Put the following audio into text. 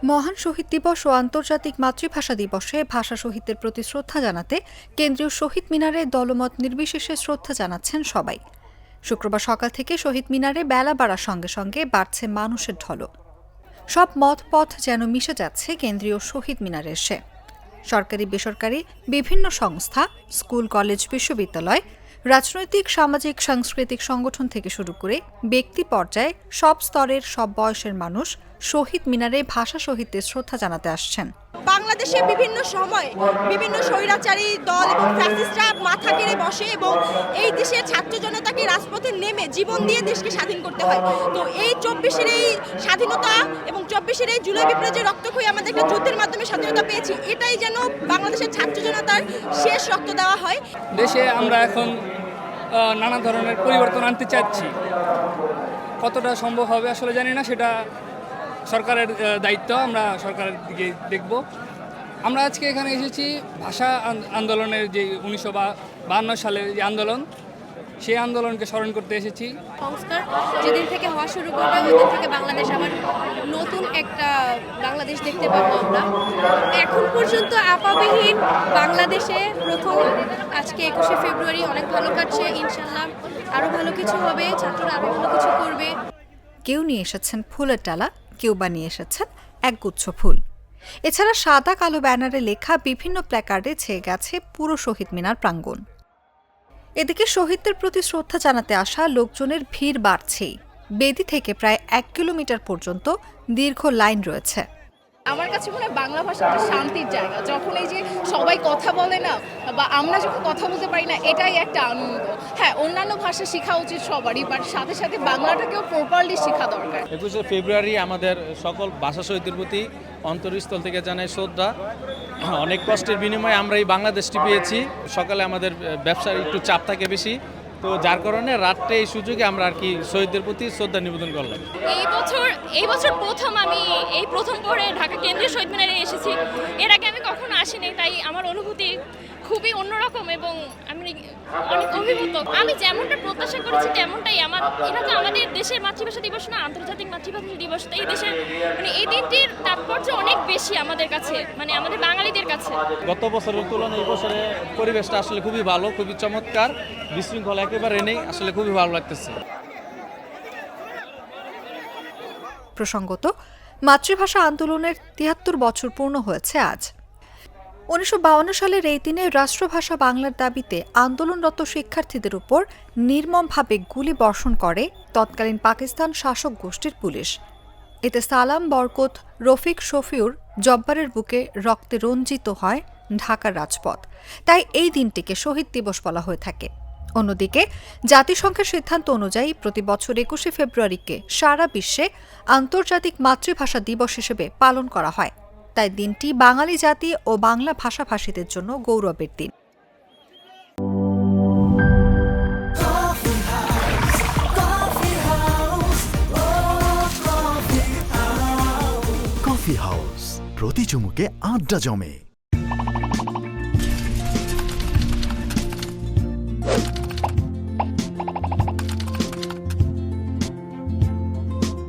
মহান শহীদ দিবস ও আন্তর্জাতিক মাতৃভাষা দিবসে ভাষা শহীদদের প্রতি শ্রদ্ধা জানাতে কেন্দ্রীয় শহীদ মিনারে দলমত নির্বিশেষে শ্রদ্ধা জানাচ্ছেন সবাই। শুক্রবার সকাল থেকে শহীদ মিনারে বেলা বাড়ার সঙ্গে সঙ্গে বাড়ছে মানুষের ঢলও। সব মত পথ যেন মিশে যাচ্ছে কেন্দ্রীয় শহীদ মিনারে এসে। সরকারি বেসরকারি বিভিন্ন সংস্থা, স্কুল, কলেজ, বিশ্ববিদ্যালয়, রাজনৈতিক, সামাজিক, সাংস্কৃতিক সংগঠন থেকে শুরু করে ব্যক্তি পর্যায়ে সব স্তরের, সব বয়সের মানুষ শহীদ মিনারে ভাষা শহীদদের শ্রদ্ধা জানাতে আসছেন। বাংলাদেশে বিভিন্ন সময় বিভিন্ন স্বৈরাচারী দল এবং ফ্যাসিস্টরা মাথা কেড়ে বসে এবং এই দেশের ছাত্র জনতাকে রাজপথে নেমে জীবন দিয়ে দেশকে স্বাধীন করতে হয়। তো এই 24-এর এই স্বাধীনতা এবং 24-এর এই জুলাই বিপ্লবের যে রক্তক্ষয়ী আমাদের একটা যুদ্ধের মাধ্যমে স্বাধীনতা পেয়েছি, এটাই যেন বাংলাদেশের ছাত্র জনতার শেষ রক্ত দেওয়া হয়। দেশে আমরা এখন নানা ধরনের পরিবর্তন আনতে চাচ্ছি, কতটা সম্ভব হবে আসলে জানি না, সেটা সরকারের দায়িত্ব, আমরা সরকারের দিকে দেখব। আমরা আজকে এখানে এসেছি ভাষা আন্দোলনের যে 1952 সালের যে আন্দোলন, সেই আন্দোলনকে স্মরণ করতে এসেছি। সংস্কার যেদিন থেকে হওয়া শুরু করবে ওই দিন থেকে বাংলাদেশ আবার নতুন একটা বাংলাদেশ দেখতে পাবো আমরা। এখন পর্যন্ত আপাবিহীন বাংলাদেশে প্রথম আজকে 21শে ফেব্রুয়ারি অনেক ভালো কাটছে। ইনশাল্লাহ আরও ভালো কিছু হবে, ছাত্ররা আরও ভালো কিছু করবে। কেউ নিয়ে এসেছেন ফুলের ডালা, কেউ বা নিয়ে এসেছেন একগুচ্ছ ফুল। এছাড়া সাদা কালো ব্যানারে লেখা বিভিন্ন প্ল্যাকার্ডে ছেয়ে গেছে পুরো শহীদ মিনার প্রাঙ্গণ। এদিকে শহীদদের প্রতি শ্রদ্ধা জানাতে আসা লোকজনের ভিড় বাড়ছেই। বেদি থেকে প্রায় 1 কিলোমিটার পর্যন্ত দীর্ঘ লাইন রয়েছে। আমার কাছে মনে হয় বাংলা ভাষা একটা শান্তির জায়গা। যখন এই যে সবাই কথা বলে না, বা আমরা যখন কথা বলতে পারি না, এটাই একটা আনন্দ। হ্যাঁ, অন্যান্য ভাষা শেখা উচিত সবারই, বাট সাথে সাথে বাংলাটাকেও প্রপারলি শেখা দরকার। 21শে ফেব্রুয়ারি আমাদের সকল ভাষা শহীদদের প্রতি অন্তরস্থল থেকে জানাই শ্রদ্ধা। অনেক কষ্টের বিনিময়ে আমরা এই বাংলাদেশটি পেয়েছি। সকালে আমাদের ব্যবসার একটু চাপ থাকে বেশি, তো যার কারণে রাত্রে এই সুযোগে আমরা আর কি শহীদদের প্রতি শ্রদ্ধা নিবেদন করলাম। এই বছর প্রথম আমি প্রথম পরে ঢাকা কেন্দ্রীয় শহীদ মিনারে এসেছি। এর আগে আমি কখনো আসিনি, তাই আমার অনুভূতি খুবই অন্যরকম এবং আমি অনেক অভিভূত। আমি যেমনটা প্রত্যাশা করেছি তেমনটাই। এটা তো আমাদের দেশের মাতৃভাষা দিবস না, আন্তর্জাতিক মাতৃভাষা দিবস। এই দেশের এই দিনটির তাৎপর্য অনেক বেশি আমাদের কাছে, আমাদের বাঙালিদের কাছে। গত বছরের তুলনায় এই বছরে পরিবেশটা আসলে খুবই ভালো, খুবই চমৎকার, বিশৃঙ্খলা একেবারে নেই, আসলে খুবই ভালো লাগতেছে। প্রসঙ্গত, মাতৃভাষা আন্দোলনের 73 বছর পূর্ণ হয়েছে আজ। 1952 সালের এই দিনে রাষ্ট্রভাষা বাংলার দাবিতে আন্দোলনরত শিক্ষার্থীদের উপর নির্মমভাবে গুলি বর্ষণ করে তৎকালীন পাকিস্তান শাসক গোষ্ঠীর পুলিশ। এতে সালাম, বরকত, রফিক, শফিউর, জব্বারের বুকে রক্তে রঞ্জিত হয় ঢাকার রাজপথ। তাই এই দিনটিকে শহীদ দিবস বলা হয়ে থাকে। অন্যদিকে জাতিসংঘের সিদ্ধান্ত অনুযায়ী প্রতি বছর 21শে ফেব্রুয়ারিকে সারা বিশ্বে আন্তর্জাতিক মাতৃভাষা দিবস হিসেবে পালন করা হয়। তাই দিনটি বাঙালি জাতি ও বাংলা ভাষাভাষীদের জন্য গৌরবের দিন। কফি হাউস, প্রতি চুমুকে আড্ডা জমে।